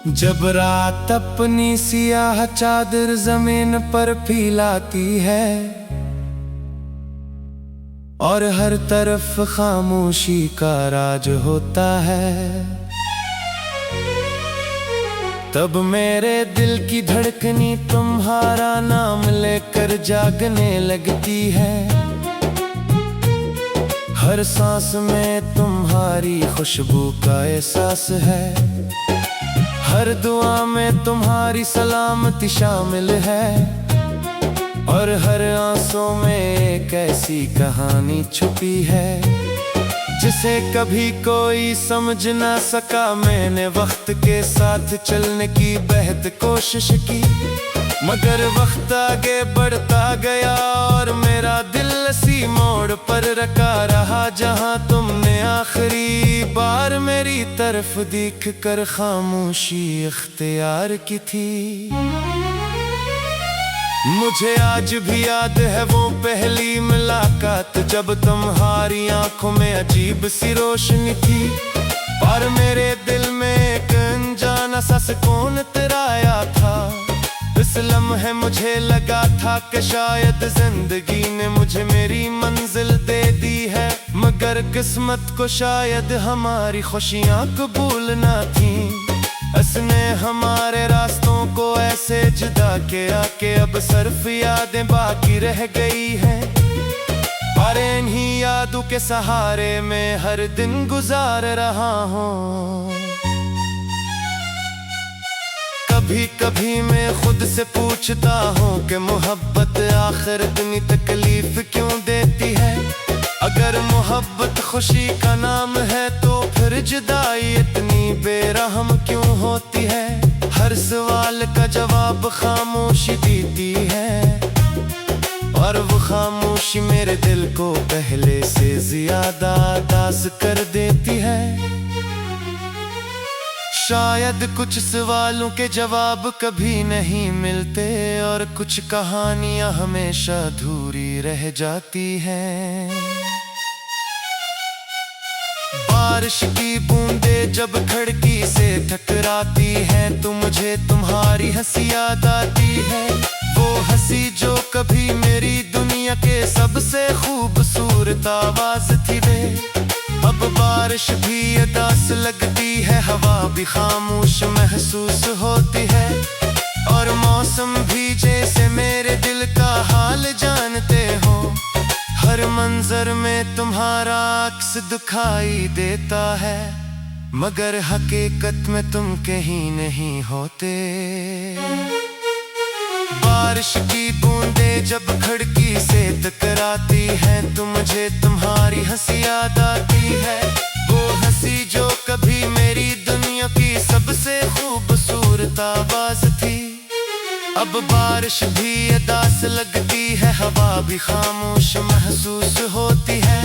जब रात अपनी सियाह चादर जमीन पर फैलाती है और हर तरफ खामोशी का राज होता है, तब मेरे दिल की धड़कनी तुम्हारा नाम लेकर जागने लगती है। हर सांस में तुम्हारी खुशबू का एहसास है, हर दुआ में तुम्हारी सलामती शामिल है, और हर आंसू में एक ऐसी कहानी छुपी है जिसे कभी कोई समझ ना सका। मैंने वक्त के साथ चलने की बेहद कोशिश की, मगर वक्त आगे बढ़ता गया और मेरा दिल इसी मोड़ पर रखा रहा जहां तुमने आखिरी बार मेरी तरफ देख कर खामोशी इख्तियार की थी। मुझे आज भी याद है वो पहली मुलाकात, जब तुम्हारी आंखों में अजीब सी रोशनी थी, पर मेरे दिल में एक अनजाना सा सुकून तराया था। इस लम्हे मुझे लगा था कि शायद जिंदगी ने मुझे मेरी मंजिल दे दी है, मगर किस्मत को शायद हमारी खुशियां कबूल ना थी। उसने हमारे रास्तों को ऐसे जुदा किया कि अब सिर्फ यादें बाकी रह गई हैं, पर इन्हीं यादों के सहारे में हर दिन गुजार रहा हूँ। कभी कभी मैं खुद से पूछता हूँ कि मोहब्बत आखिर इतनी तकलीफ क्यों देती है। अगर मोहब्बत खुशी का नाम है तो फिर जुदाई इतनी बेरहम क्यों होती है। हर सवाल का जवाब खामोशी देती है, और वो खामोशी मेरे दिल को पहले से ज्यादा दास कर देती है। शायद कुछ सवालों के जवाब कभी नहीं मिलते, और कुछ कहानियां हमेशा अधूरी रह जाती हैं। बारिश की बूंदें जब खिड़की से टकराती हैं तो मुझे तुम्हारी हंसी याद आती है। वो हंसी जो कभी मेरी दुनिया के सबसे खूबसूरत आवाज थी वे। अब बारिश भी उदास लगती है, हवा भी खामोश महसूस होती है, और मौसम भी जैसे मेरे दिल का हाल जानते हो। हर मंजर में तुम्हारा अक्स दिखाई देता है, मगर हकीकत में तुम कहीं नहीं होते। बारिश की बूंदें जब खिड़की से टकराती हैं तो मुझे तुम्हारी हंसी याद आती है। वो हंसी जो कभी मेरी दुनिया की सबसे खूबसूरत आवाज थी। अब बारिश भी उदास लगती है, हवा भी खामोश महसूस होती है,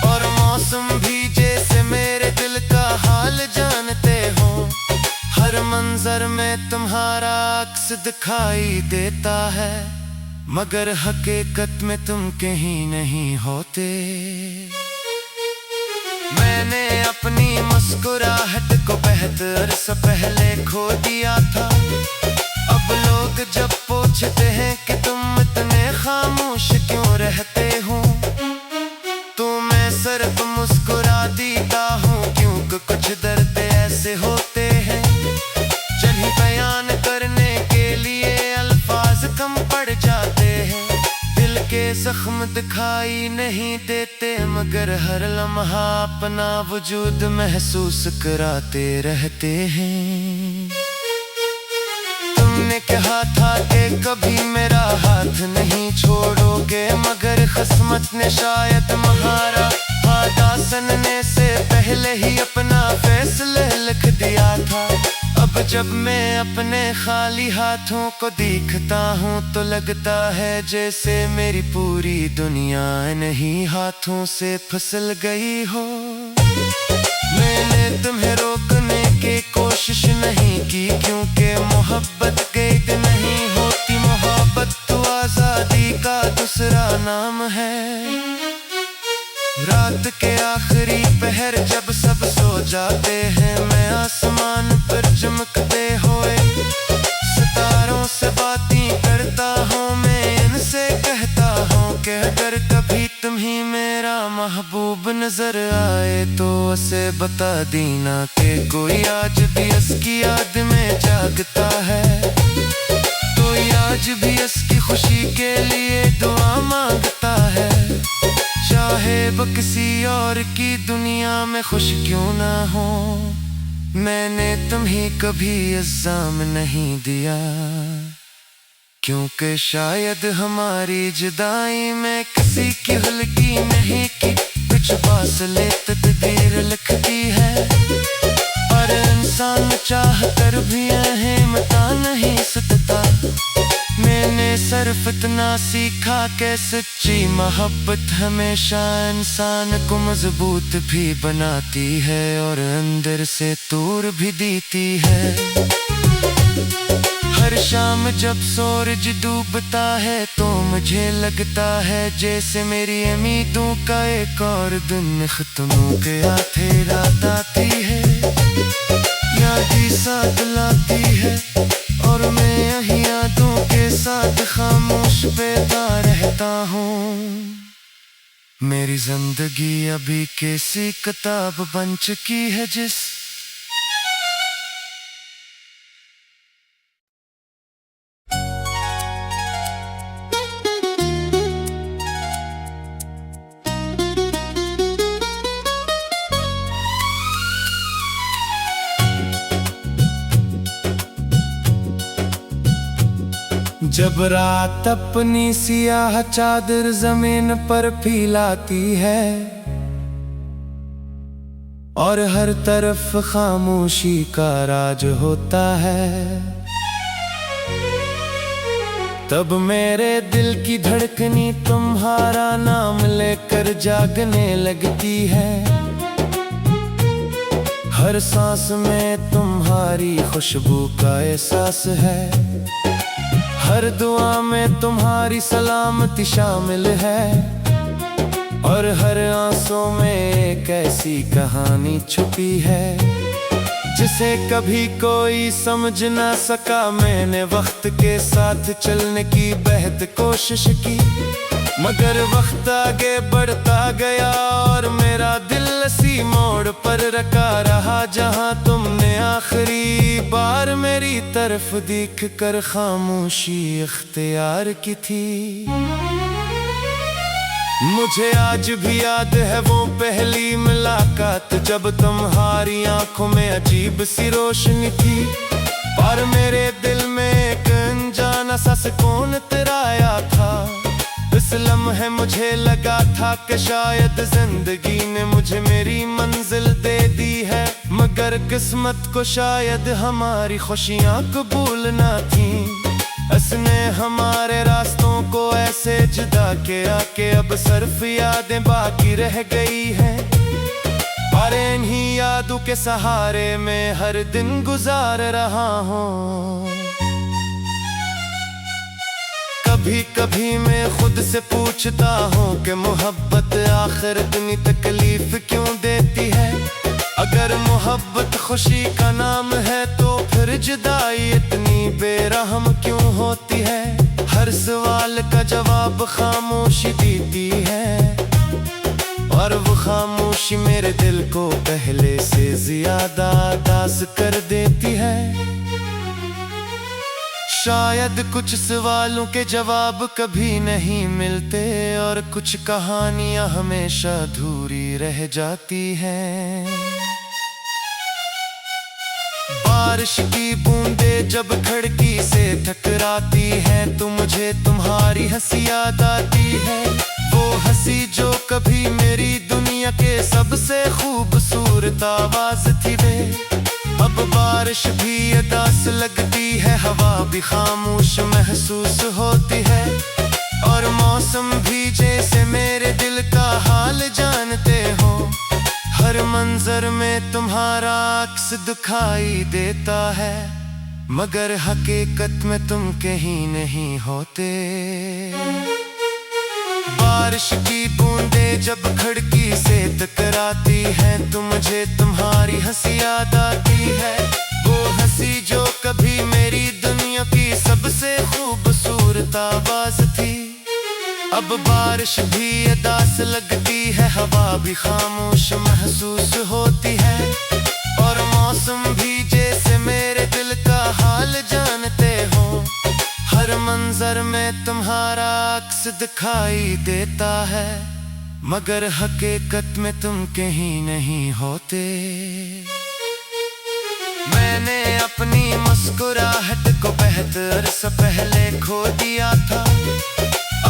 और मौसम भी जैसे मेरे दिल का हाल जानते हो। हर मंजर में तुम्हारा अक्स दिखाई देता है, मगर हकीकत में तुम कहीं नहीं होते। मैंने अपनी मुस्कुराहट को बेहतर से पहले खो दिया था। अब लोग जब पूछते हैं कि तुम इतने खामोश क्यों रहते हो, तो मैं सिर्फ मुस्कुरा देता हूँ, क्योंकि कुछ दर्द ऐसे होते हैं जिन्हें बयान करने के लिए अल्फाज कम पड़ जाते हैं। दिल के जख्म दिखाई नहीं देते, मगर हर लम्हा अपना वजूद महसूस कराते रहते हैं। तुमने कहा था कि कभी मेरा हाथ नहीं छोड़ोगे, मगर किस्मत ने शायद महारा हाथ सनने से पहले ही अपना फैसला लिख दिया था। अब जब मैं अपने खाली हाथों को देखता हूँ तो लगता है जैसे मेरी पूरी दुनिया इन्हीं हाथों से फिसल गई हो। मैंने तुम्हें रोकने की कोशिश नहीं की, क्योंकि मोहब्बत कैद नहीं होती। मोहब्बत तो आजादी का दूसरा नाम है। रात के आखिरी पहर जब सब सो जाते हैं। मैं आसमान पर चमकते हुए सितारों से बातें करता हूँ। मैं इनसे कहता हूँ कि अगर कभी तुम्हें मेरा महबूब नजर आए तो उसे बता देना कि कोई आज भी उसकी याद में जागता है। कोई आज भी उसकी खुशी के लिए दुआ मांगता है। चाहे वो किसी और की दुनिया में खुश क्यों ना हो, मैंने तुम्हें कभी इल्जाम नहीं दिया, क्योंकि शायद हमारी जुदाई में किसी की हल्की नहीं की। कुछ फासले तकदीर लिखती है, पर इंसान चाह कर भी अहमता नहीं सकता। मैंने सिर्फ इतना सीखा कि सच्ची मोहब्बत हमेशा इंसान को मजबूत भी बनाती है और अंदर से तोड़ भी देती है। हर शाम जब सूरज डूबता है तो मुझे लगता है जैसे मेरी उम्मीदों का एक और दिन खत्म हो गया। फिर रात आती है, यादें साथ लाती है और मैं यही यादों के साथ खामोश बैठा रहता हूँ। मेरी जिंदगी अभी कैसी किताब बन चुकी है जिस जब रात अपनी सियाह चादर जमीन पर फैलाती है और हर तरफ खामोशी का राज होता है, तब मेरे दिल की धड़कनी तुम्हारा नाम लेकर जागने लगती है। हर सांस में तुम्हारी खुशबू का एहसास है, हर दुआ में तुम्हारी सलामती शामिल है और हर आंसू में एक ऐसी कहानी छुपी है जिसे कभी कोई समझ ना सका। मैंने वक्त के साथ चलने की बेहद कोशिश की, मगर वक्त आगे बढ़ता गया और मेरा दिल इसी मोड़ पर रखा रहा जहां तुमने आखिरी बार मेरी तरफ देख कर खामोशी इख्तियार की थी। मुझे आज भी याद है वो पहली मुलाकात जब तुम्हारी आंखों में अजीब सी रोशनी थी, पर मेरे दिल में एक अनजाना सा सुकून तराया था। इस लम्हे मुझे लगा था कि शायद जिंदगी ने मुझे मेरी मंजिल दे दी है, मगर किस्मत को शायद हमारी खुशियाँ कबूल ना थीं। इसने हमारे रास्तों को ऐसे जुदा किया कि अब सिर्फ यादें बाकी रह गई हैं, और इन्हीं यादों के सहारे में हर दिन गुजार रहा हूँ। कभी कभी मैं खुद से पूछता हूँ कि मोहब्बत आखिर इतनी तकलीफ क्यों देती है। अगर मोहब्बत खुशी का नाम है तो फिर जुदाई इतनी बेरहम क्यों होती है। हर सवाल का जवाब खामोशी देती है और वो खामोशी मेरे दिल को पहले से ज्यादा दास कर देती है। शायद कुछ सवालों के जवाब कभी नहीं मिलते और कुछ कहानियां हमेशा अधूरी रह जाती हैं। बारिश की बूंदें जब खिड़की से टकराती हैं तो मुझे तुम्हारी हंसी याद आती है। वो हंसी जो कभी मेरी दुनिया के सबसे खूबसूरत आवाज थी वे अब बारिश भी उदास लगती है, हवा भी खामोश महसूस होती है और मौसम भी जैसे मेरे दिल का हाल जानते हो। हर मंजर में तुम्हारा अक्स दिखाई देता है, मगर हकीकत में तुम कहीं नहीं होते। बारिश की बूंदें जब खिड़की से टकराती हैं तो मुझे तुम्हारी हंसी याद आती है। वो हंसी जो कभी मेरी दुनिया की सबसे खूबसूरत आवाज थी। अब बारिश भी उदास लगती है, हवा भी खामोश महसूस होती है, और मौसम भी जैसे मेरे दिल का हाल जानते हो। हर मंजर में तुम्हारा अक्स दिखाई देता है, मगर हकीकत में तुम कहीं नहीं होते। मैंने अपनी मुस्कुराहट को बेहतर से पहले खो दिया था।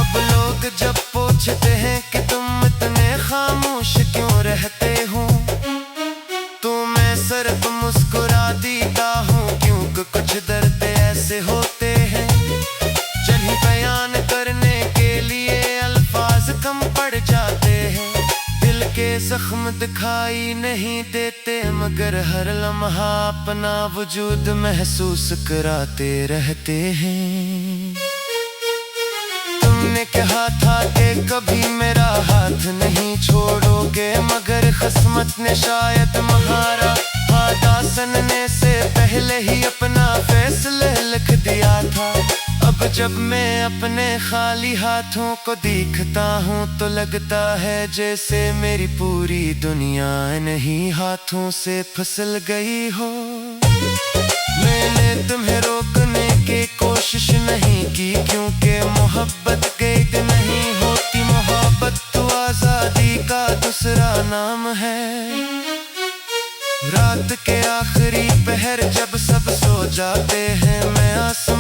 अब लोग जब पूछते हैं कि तुम इतने खामोश क्यों रहते हो, तो मैं सिर्फ मुस्कुरा देता हूँ, क्योंकि कुछ दर्द ऐसे होते हैं जिन्हें बयान करने के लिए अल्फाज कम पड़ जाते हैं। दिल के जख्म दिखाई नहीं देते, मगर हर लम्हा अपना वजूद महसूस कराते रहते हैं। तुमने कहा था कि कभी मेरा हाथ नहीं छोड़ोगे, मगर किस्मत ने शायद तुम्हारा वादा सुनने से पहले ही अपना फैसला लिख दिया था। अब जब मैं अपने खाली हाथों को देखता हूँ तो लगता है जैसे मेरी पूरी दुनिया इन्हीं हाथों से फिसल गई हो। मैंने तुम्हें रोकने की कोशिश नहीं की, क्योंकि मोहब्बत कैद नहीं होती, मोहब्बत तो आजादी का दूसरा नाम है। रात के आखिरी पहर जब सब सो जाते हैं, मैं आसमान